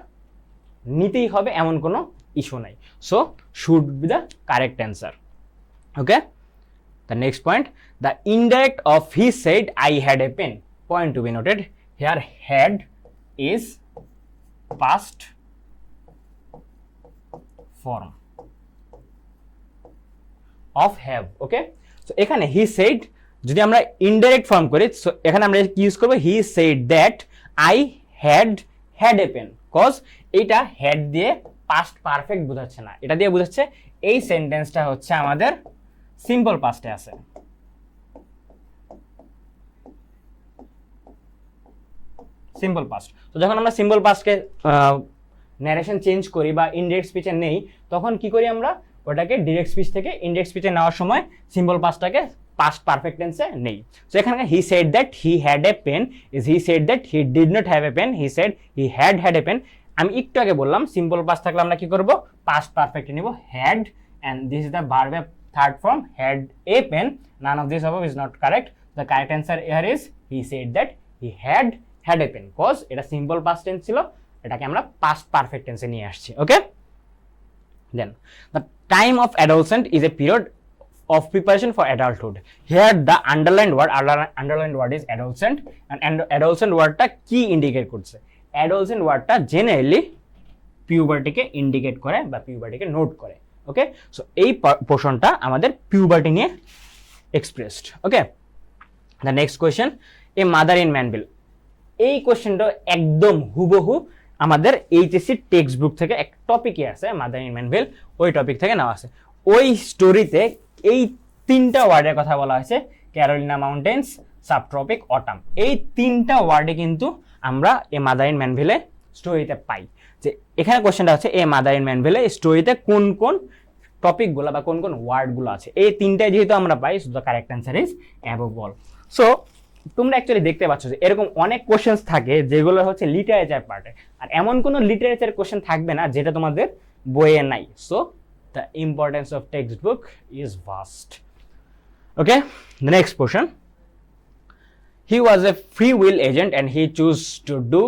নিতেই হবে এমন কোনো ইস্যু নাই। So should be the correct answer. Okay, the next point, the indirect of he said I had a pen, point to be noted here, had is past form of have. Okay, so এখানে he shed যদি আমরা indirect form করি, so এখানে আমরা কি use করব, he said that I had a pen, cause এইটা had দিয়ে পাস্ট পারফেক্ট বোঝাচ্ছে না, এটা দিয়ে বোঝাচ্ছে এই সেন্টেন্সটা হচ্ছে আমাদের সিম্পল পাস্টে আছে। সিম্পল পাস্ট, তো যখন আমরা সিম্পল পাস্টকে ন্যারেশন চেঞ্জ করি বা ইনডাইরেক্ট স্পিচে নেই, তখন কি করি আমরা ওটাকে ডিরেক্ট স্পিচ থেকে ইনডাইরেক্ট স্পিচে নেওয়ার সময় সিম্পল পাস্টটাকে পাস্ট পারফেক্ট টেন্সে নেই। সো এখানে he said that he had a pen is he said that he did not have a pen, he said he had a pen. আমি একটু আগে বললাম সিম্পল পাস্ট থাকলে আমরা কি করব, পাস্ট পারফেক্টে নিব had, and this is the verb third form had a pen. None of this above is not correct. The correct answer here is he said that he had a pen, cause এটা simple past tense ছিল, এটাকে আমরা past perfect টেন্সে নিয়ে আসছি। Okay, then the time of adolescent is a period of preparation for adulthood. Here the underlined word is adolescent, and adolescent wordটা কি indicate করছে, adolescent wordটা generally পিউবার্টিকে indicate করে বা পিউবার্টিকে নোট করে। ওকে, সো এই পোর্শনটা আমাদের পিউবার্টি নিয়ে expressed. Okay, the next question, a mother in Mannville, এই কোয়েশ্চেনটা একদম হুবহু আমাদের এইচএসসি টেক্সট বুক থেকে এক টপিকে আছে, মাদার ইন ম্যানভিল, ওই টপিক থেকে নেওয়া আছে। ওই স্টোরিতে এই তিনটা ওয়ার্ডের কথা বলা হয়েছে, ক্যারোলিনা মাউন্টেন্স, সাবট্রপিক, অটাম। এই তিনটা ওয়ার্ডে কিন্তু আমরা এ মাদার ইন ম্যানভিলে স্টোরিতে পাই। যে এখানে কোশ্চেনটা হচ্ছে এ মাদার ইন ম্যানভিলে স্টোরিতে কোন কোন টপিকগুলো বা কোন কোন ওয়ার্ডগুলো আছে, এই তিনটাই যেহেতু আমরা পাই, so the correct answer is above all. So তোমরা অ্যাকচুয়ালি দেখতে পাচ্ছ যে এরকম অনেক কোশ্চেন্স থাকে যেগুলো হচ্ছে লিটারেচার পার্টে, আর এমন কোনো লিটারেচার কোশ্চেন থাকবে না যেটা তোমাদের বইয়ে নাই। So the importance of textbook is vast. Okay, the next portion, he was a free will agent and he chose to do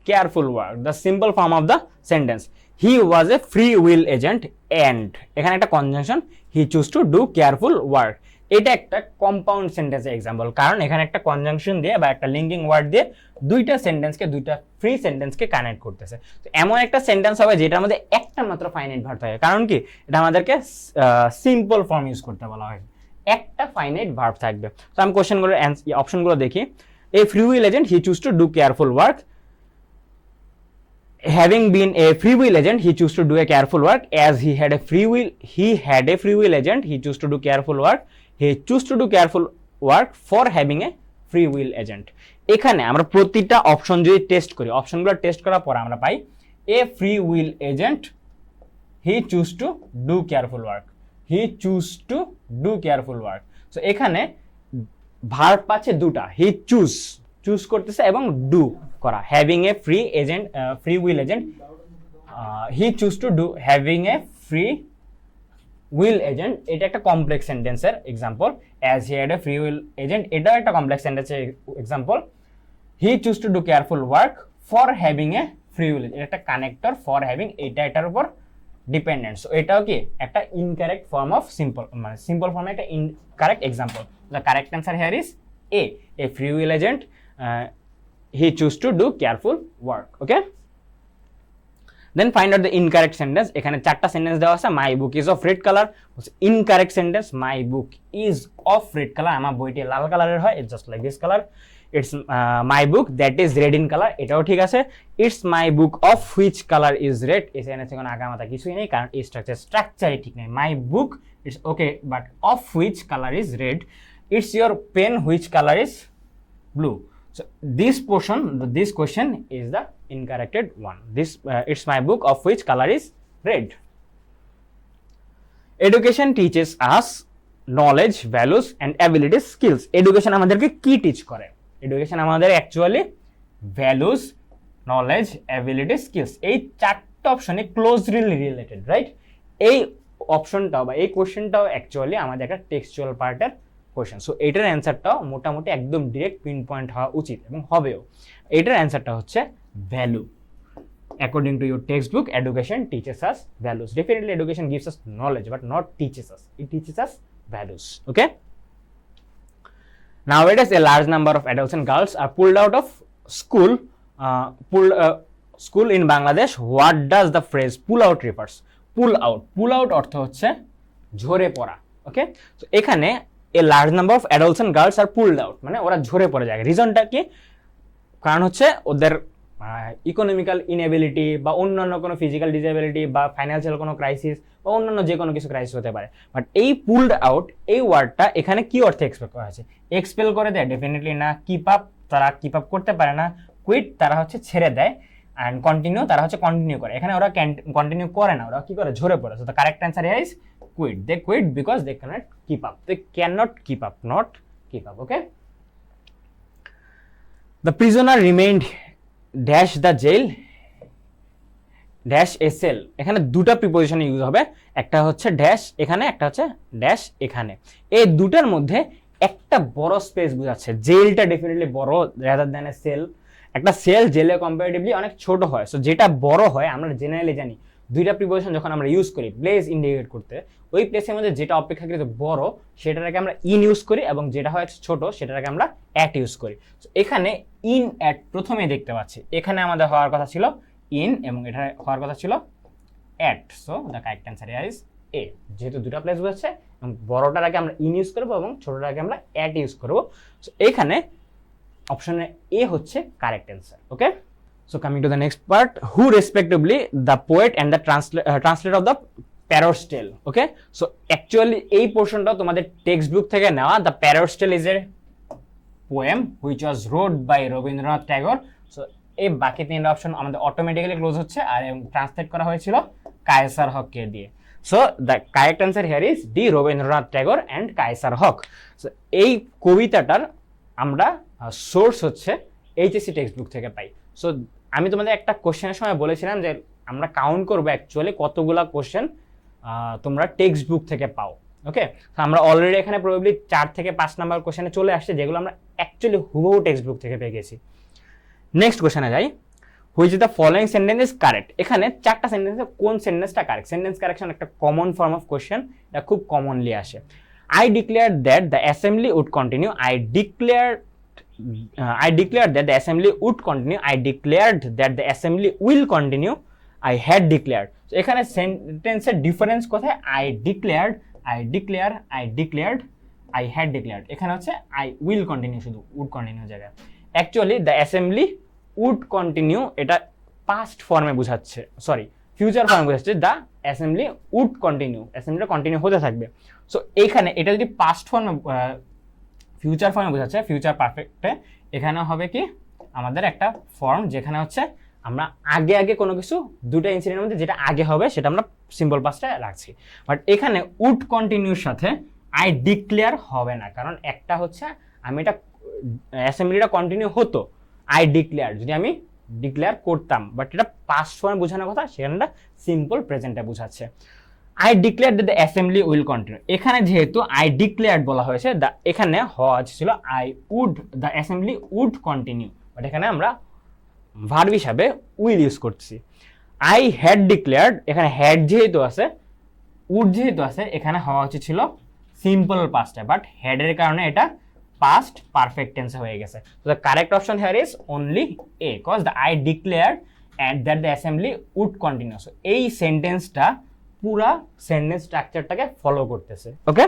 careful work. The simple form of the sentence, he was a free will agent and এখানে একটা conjunction, he chose to do careful work, এটা একটা compound সেন্টেন্সের example, কারণ এখানে একটা conjunction দিয়ে বা একটা লিঙ্কিং ওয়ার্ড দিয়ে দুইটা সেন্টেন্সকে, দুইটা ফ্রি সেন্টেন্সকে কানেক্ট করতেছে। তো এমন একটা সেন্টেন্স হবে যেটার মধ্যে একটা মাত্র ফাইনাইট ভার্ব থাকে, কারণ কি এটা আমাদেরকে সিম্পল ফর্ম ইউজ করতে বলা হয়, একটা ফাইনাইট ভার্ব থাকবে। তো আমি কোশ্চেনগুলোর অপশনগুলো দেখি, এ free will agent he choose to do careful work, having been a free will agent he chose to do a careful work, as he had a free will agent he chose to do careful work, he chose to do careful work for having a free will agent। এখানে আমরা প্রতিটা option যদি test করি, অপশনগুলো test করার পর আমরা পাই a free will agent he chose to do careful work, he chose to do careful work। So এখানে ভার্ব পাচ্ছে দুটা, he চুজ করতেছে এবং ডু করা, having a free will agent, he choose to do having a free will agent, এটা একটা complex সেন্টেন্সের example. As he had A free will agent, এটাও একটা কমপ্লেক্স সেন্টেন্সের example. He choose to do careful work for having a free will, এটা একটা connector, for having এটা এটার উপর ডিপেন্ডেন্ট। সো এটাও কি একটা ইনকারেক্ট ফর্ম অফ সিম্পল, মানে সিম্পল ফর্মে একটা incorrect example. The correct answer here is a free will agent he choose to do careful work. Okay, then find out the incorrect sentence. এখানে চারটা sentence দেওয়া আছে, my book is of red color, incorrect sentence, my book is of red color, আমার বইটি লাল কালারের হয়, it's just like this color, it's my book that is red in color, এটাও ঠিক আছে। it's my book of which color is red, এখানে কোনো আগামাতা কিছুই নেই, কারণ এই স্ট্রাকচারই ঠিক নেই। my book is okay, but of which color is red, it's your pen which color is blue। So this question is the incorrected one. It's my book of which color is red. Education teaches us knowledge, values and abilities, skills. Education আমাদেরকে কি teach করে? Education আমাদের actually values, knowledge, ability, skills, এই চারটা অপশনে closely related, right? এই অপশনটাও বা এই কোশ্চেনটাও অ্যাকচুয়ালি আমাদের একটা টেক্সচুয়াল পার্টের কোয়েশ্চেন। সো এটার অ্যান্সারটাও মোটামুটি একদম ডিরেক্ট পিন পয়েন্ট হওয়া উচিত এবং হবেও। এটার অ্যান্সারটা হচ্ছে value. According to your textbook, education teaches us values. Definitely education gives us knowledge but not teaches us. It teaches us values. Okay, nowadays a large number of adults and girls are pulled out of school school in Bangladesh. What does the phrase pull out refers? Pull out অর্থ হচ্ছে ঝরে পড়া। ওকে, তো এখানে a large number of adults and girls are pulled out মানে ওরা ঝরে পড়ে যায়। রিজনটা কি? কারণ হচ্ছে ওদের ইকোনমিক্যাল ইনএবিলিটি বা অন্যান্য কোনো ফিজিক্যাল ডিসএবিলিটি বা ফাইন্যান্সিয়াল কোনো ক্রাইসিস বা অন্যান্য যে কোনো কিছু ক্রাইসিস হতে পারে। বাট এই পুলড আউট এই ওয়ার্ডটা এখানে কি অর্থে এক্সপেক্ট করা হয়েছে? এক্সপেল করে দেয়? ডেফিনেটলি না। কিপ আপ, তারা কিপ আপ করতে পারে না। কুইট, তারা হচ্ছে ছেড়ে দেয়। অ্যান্ড কন্টিনিউ, তারা হচ্ছে কন্টিনিউ করে। এখানে ওরা কন্টিনিউ করে না, ওরা কি করে? ঝরে পড়ে। So the correct answer is quit. They quit because they can't keep up. They can not keep up, not keep up. Okay, the prisoner remained dash the jail dash a cell. এখানে দুটা preposition use হবে, একটা হচ্ছে dash এখানে, একটা হচ্ছে dash এখানে। এই দুটার মধ্যে একটা বড় স্পেস বোঝাচ্ছে। জেলটা ডেফিনেটলি বড় রাদার দ্যান এ সেল। একটা সেল জেলে কম্পারেটিভলি অনেক ছোট হয়। সো যেটা বড় হয় আমরা জেনারেলি জানি দুইটা প্রিপোজিশন যখন আমরা ইউজ করি প্লেস ইন্ডিকেট করতে, ওই প্লেসের মধ্যে যেটা অপেক্ষাকৃত বড় সেটাকে আমরা ইন ইউজ করি এবং যেটা হয় ছোট সেটাকে আমরা অ্যাট ইউজ করি। এখানে ইন অ্যাট প্রথমে দেখতে পাচ্ছি, এখানে আমাদের হওয়ার কথা ছিল ইন এবং এটা হওয়ার কথা ছিল at. So the correct answer is a. যেহেতু দুটা প্লেস বোঝাচ্ছে এবং বড়টার আগে আমরা ইন ইউজ করবো এবং ছোটটার আগে আমরা অ্যাট ইউজ করবো। সো এখানে অপশনে এ হচ্ছে correct answer. Okay, so coming to the next part, who respectively the poet and the translator of the Parrot's Tale. Okay, so actually এই পোর্শনটা তোমাদের টেক্সট বুক থেকে নেওয়া। The Parrot's Tale is a poem which was wrote by Rabindranath Tagore. So এই বাকি তিনটা option আমাদের automatically close হচ্ছে আর ট্রান্সলেট করা হয়েছিল কায়সার হককে দিয়ে। So the correct answer here is D, Rabindranath Tagore and Kaiser Haq. So এই কবিতাটার আমরা সোর্স হচ্ছে এইচএসসি টেক্সট বুক থেকে পাই। সো আমি তোমাদের একটা কোশ্চেনের সময় বলেছিলাম যে আমরা কাউন্ট করবো অ্যাকচুয়ালি কতগুলা কোশ্চেন তোমরা টেক্সট বুক থেকে পাও। ওকে, তো আমরা অলরেডি এখানে প্রবাবলি 4 থেকে 5 নাম্বার কোশ্চেনে চলে আসছে যেগুলো আমরা অ্যাকচুয়ালি হুবহু টেক্সট বুক থেকে পেয়ে গেছি। নেক্সট কোশ্চেনে যাই, which is the following sentence is correct. এখানে 4টা সেন্টেন্সে কোন সেন্টেন্সটা কারেক্ট? সেন্টেন্স কারেকশন একটা কমন ফর্ম অফ কোশ্চেন, এটা খুব কমনলি আসে। I declare that the assembly would continue. I declared that the assembly would continue. I declared that the assembly will continue. I had declared. So এখানে সেন্টেন্সের difference কোথায়? I declared, I declared, I had declared। এখানে হচ্ছে I will continue, শুধু would continue জায়গায়। Actually the assembly would continue এটা past ফর্মে বোঝাচ্ছে, সরি ফিউচার ফর্মে বোঝাচ্ছে। দ্য অ্যাসেম্বলি উড কন্টিনিউ, অ্যাসেম্বলিটা কন্টিনিউ হতে থাকবে। সো এইখানে এটা যদি পাস্ট ফর্মে ফিউচার ফর্মে বোঝাচ্ছে, ফিউচার পারফেক্টে এখানে হবে কি আমাদের একটা ফর্ম যেখানে হচ্ছে আমরা আগে আগে কোনো কিছু দুটো ইনসিডেন্টের মধ্যে যেটা আগে হবে সেটা আমরা সিম্পল পাস্টে রাখছি। বাট এখানে উড কন্টিনিউর সাথে আই ডিক্লেয়ার হবে না, কারণ একটা হচ্ছে আমি এটা অ্যাসেম্বলিটা কন্টিনিউ হতো, আই ডিক্লেয়ার যদি আমি ডিক্লেয়ার করতাম, বাট এটা পাস্ট ফর্মে বোঝানোর কথা, সেখানটা সিম্পল প্রেজেন্টে বোঝাচ্ছে। I declared that the assembly will continue। এখানে যেহেতু I declared বলা হয়েছে, এখানে হওয়া ছিল the assembly would continue, but এখানে আমরা ভার্ব হিসাবে উইল ইউজ করছি। I had declared, এখানে had যেহেতু আছে, would যেহেতু আছে, এখানে হওয়া ছিল সিম্পল পাস্টে, বাট হেড এর কারণে এটা পাস্ট পারফেক্ট টেন্সে হয়ে গেছে। So the correct option here is only A, because the I declared and that the assembly would continue। So এই সেন্টেন্সটা পুরা সেন্টেন্স স্ট্রাকচারটাকে ফলো করতেছে। ওকে,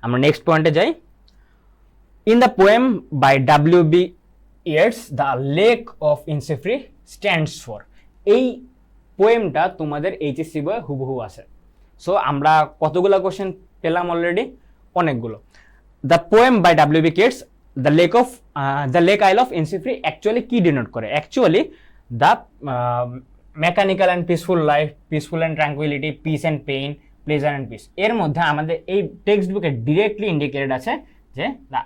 আমরা নেক্সট পয়েন্টে যাই। In the poem by W.B. Yeats, the lake of Innisfree stands for. এই পোয়েমটা তোমাদের এইচএসসি বইয়ে হুবহু আছে। সো আমরা কতগুলো কোশ্চেন পেলাম অলরেডি? অনেকগুলো। The poem by W.B. Yeats, the lake isle of Innisfree actually কি ডিনোট করে? Actually the mechanical and peaceful life, peaceful and tranquility, peace and pain, pleasure and peace. এর মধ্যে আমাদের এই টেক্সট বুকে ডিরেক্টলি ইন্ডিকেটেড আছে যে দ্য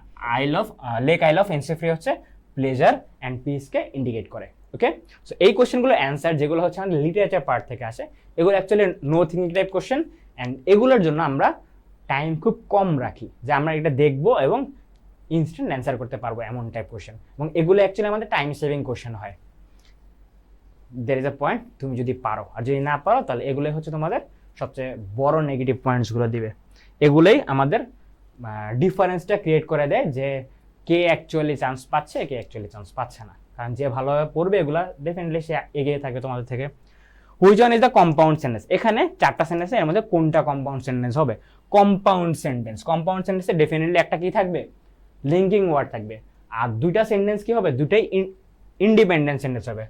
লেক আইল অফ ইনসিফ্রি হচ্ছে প্লেজার অ্যান্ড পিসকে ইন্ডিকেট করে। ওকে, সো এই কোশ্চেনগুলো অ্যান্সার যেগুলো হচ্ছে আমাদের লিটারেচার পার্ট থেকে আসে, এগুলো actually no thinking type question, and এগুলোর জন্য আমরা টাইম খুব কম রাখি, যে আমরা এটা দেখবো এবং ইনস্ট্যান্ট অ্যান্সার করতে পারবো এমন টাইপ কোশ্চেন, এবং এগুলো অ্যাকচুয়ালি আমাদের টাইম সেভিং কোশ্চেন হয়। দের ইজ এ পয়েন্ট, তুমি যদি পারো, আর যদি না পারো তাহলে এগুলোই হচ্ছে তোমাদের সবচেয়ে বড় নেগেটিভ পয়েন্টসগুলো দিবে। এগুলোই আমাদের ডিফারেন্সটা ক্রিয়েট করে দেয় যে কে অ্যাকচুয়ালি চান্স পাচ্ছে, কে অ্যাকচুয়ালি চান্স পাচ্ছে না। কারণ যে ভালোভাবে পড়বে এগুলা ডেফিনেটলি সে এগিয়ে থাকবে তোমাদের থেকে। Which one is the compound sentence? এখানে 4টা সেন্টেন্স, এর মধ্যে কোনটা কম্পাউন্ড সেন্টেন্স হবে? কম্পাউন্ড সেন্টেন্স, কম্পাউন্ড সেন্টেন্সে ডেফিনেটলি একটা কি থাকবে? লিঙ্কিং ওয়ার্ড থাকবে। আর দুইটা সেন্টেন্স কি হবে? দুটাই ইন্ডিপেন্ডেন্ট সেন্টেন্স হবে।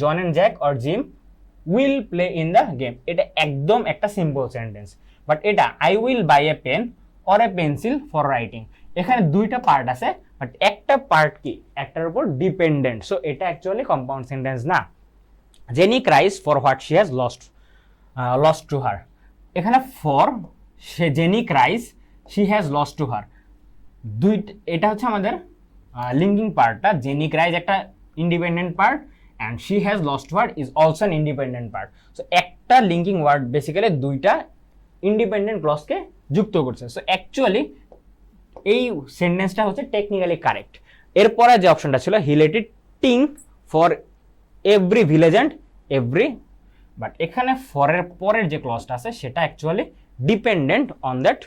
John and Jack or Jim will play in the game, এটা একদম একটা সিম্পল সেন্টেন্স। বাট এটা I will buy a pen or a pencil for writing, এখানে দুইটা পার্ট আছে, বাট একটা পার্ট কি একটার উপর ডিপেন্ডেন্ট, সো এটা অ্যাকচুয়ালি কম্পাউন্ড সেন্টেন্স না। Jenny cries for what she has lost to her, এখানে for, say Jenny cries, she has lost to her, এটা হচ্ছে আমাদের লিঙ্কিং পার্টটা। জেনি ক্রাইস একটা independent part and she has lost to her is also an independent part. So একটা linking word basically দুইটা independent ক্লজকে যুক্ত করছে। সো অ্যাকচুয়ালি এই সেন্টেন্সটা হচ্ছে টেকনিক্যালি কারেক্ট। এরপরে যে অপশনটা ছিল হি let it ting for every village and every, but এখানে ফরের পরের যে ক্লজটা আছে সেটা actually dependent on that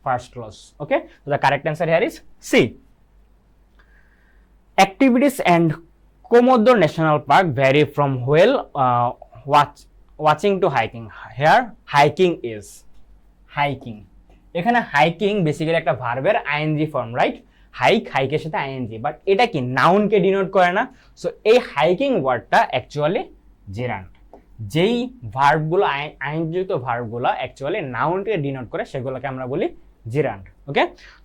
first clause. Okay, so the correct answer here is C. Activities and Komodo National Park vary from whale watching to hiking. Here hiking is hiking, এখানে hiking basically একটা ভার্বের ING form, right? হাইকের সাথে ING, but এটা কি নাউনকে denote করে না। So এই hiking ওয়ার্ডটা অ্যাকচুয়ালি জেরান্ড। যেই ভার্বগুলো আইনযুক্ত ভার্বগুলো অ্যাকচুয়ালি নাউনকে ডিনোট করে সেগুলোকে আমরা বলি জেরান্ড। ওকে,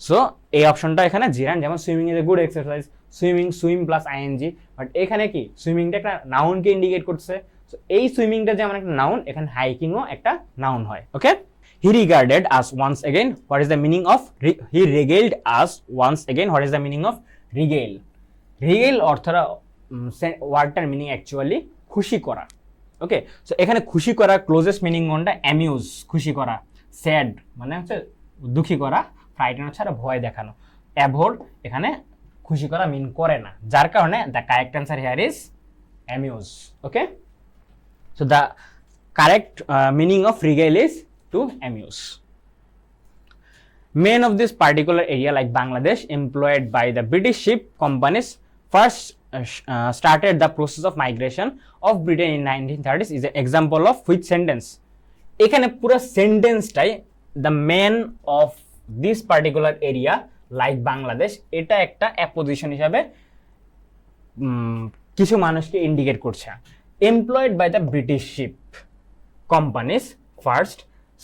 সো এই অপশনটা এখানে জেরান্ড। যেমন swimming is a good exercise, swim plus ING, but এখানে কি সুইমিংটা একটা নাউনকে ইন্ডিকেট করছে। সো এই সুইমিংটা যেমন একটা নাউন, এখানে হাইকিংও একটা নাউন হয়। ওকে, he regaled us once again, what is the meaning of he regaled us once again, what is the meaning of regale? regale অর্থটা ওয়ার্ডটার মিনিং অ্যাকচুয়ালি খুশি করা। ওকে, সো এখানে খুশি করা ক্লোজেস্ট মিনিং কোনটা? অ্যামিউজ, খুশি করা। স্যাড মানে হচ্ছে দুঃখী করা, ফ্রাইটেন হচ্ছে আর ভয় দেখানো। অ্যাভোর এখানে খুশি করা মিন করে না, যার কারণে the correct answer here is amuse. Okay, so the correct meaning of regale is to amuse. Men of this particular area, like Bangladesh, employed by the British ship companies, first started the process of migration of Britain in 1930s is an example of which sentence? এখানে পুরো সেন্টেন্সটাই the men of this particular area like Bangladesh, এটা একটা apposition হিসাবে কিছু মানুষকে indicate করছে। Employed by the British ship companies first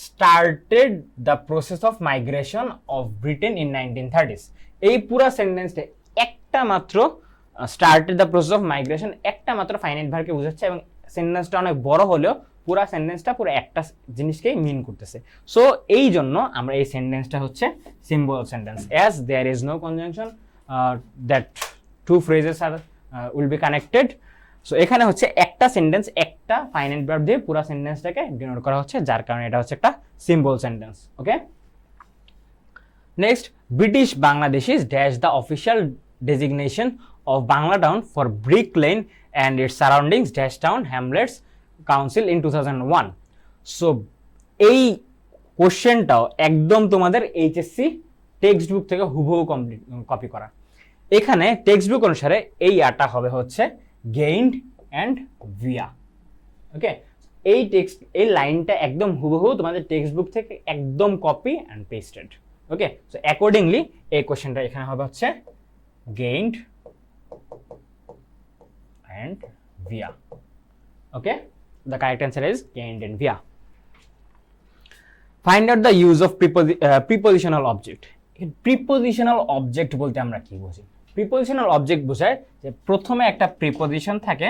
started the process of migration of Britain in 1930s, এই পুরো সেন্টেন্সটা একটা মাত্র started the process of migration একটা মাত্র ফাইনাইট ভার্বকে বোঝাচ্ছে, এবং সেন্টেন্সটা অনেক বড় হলেও পুরো সেন্টেন্সটা পুরো একটা জিনিসকেই মিন করতেছে। সো এই জন্য আমরা এই সেন্টেন্সটা হচ্ছে symbol sentence, as there is no conjunction that two phrases are will be connected. So এখানে হচ্ছে একটা সেন্টেন্স একটা ফাইনাইট ভার্ব দিয়ে পুরো সেন্টেন্সটাকে ডিনোট করা হচ্ছে, যার কারণে এটা হচ্ছে একটা symbol sentence. Okay, next, British বাংলাদেশিস dash the official designation of Bangla town for brick lane and it's surroundings dash town Hamlets council in 2001। So এই কোশ্চেনটাও একদম তোমাদের এইচএসসি টেক্সট বুক থেকে হুবহু কপি করা। এখানে টেক্সট বুক অনুসারে এই আটা হবে হচ্ছে gained and via। ওকে, এই লাইনটা একদম হুবহু তোমাদের টেক্সট বুক থেকে একদম copy and pasted. Okay, so accordingly এই কোশ্চেনটা এখানে হবে হচ্ছে gained and via। Okay, the correct answer is gained and via. Find out the use of prepositional object. Prepositional object বলতে আমরা কি বুঝি? প্রিপোজিশনাল অবজেক্ট বোঝায় যে প্রথমে একটা প্রিপোজিশন থাকে,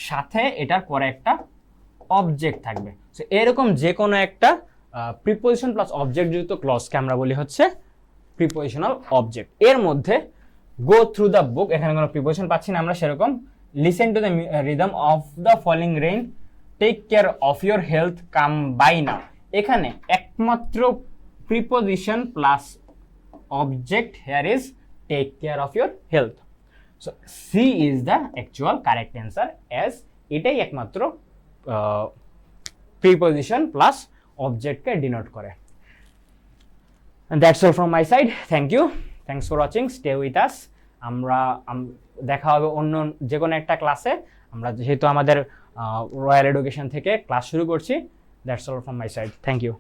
সাথে এটার পরে একটা অবজেক্ট থাকবে। সো এরকম যে কোনো একটা প্রিপোজিশন প্লাস অবজেক্ট যুক্ত ক্লজকে আমরা বলি হচ্ছে প্রিপোজিশনাল অবজেক্ট। এর মধ্যে গো থ্রু দ্য বুক, এখানে কোনো প্রিপোজিশন পাচ্ছি না আমরা, সেরকম listen to the rhythm of the falling rain take care of your health come by না, এখানে একমাত্র preposition plus object here is take care of your health. So C is the actual correct answer, as এটাই একমাত্র preposition plus অবজেক্টকে denote করে। That's all from my side, thank you, thanks for watching, stay with us. আমরা দেখা হবে অন্য যে কোনো একটা ক্লাসে। আমরা যেহেতু আমাদের রয়্যাল এডুকেশন থেকে ক্লাস শুরু করছি। That's all from my side, thank you.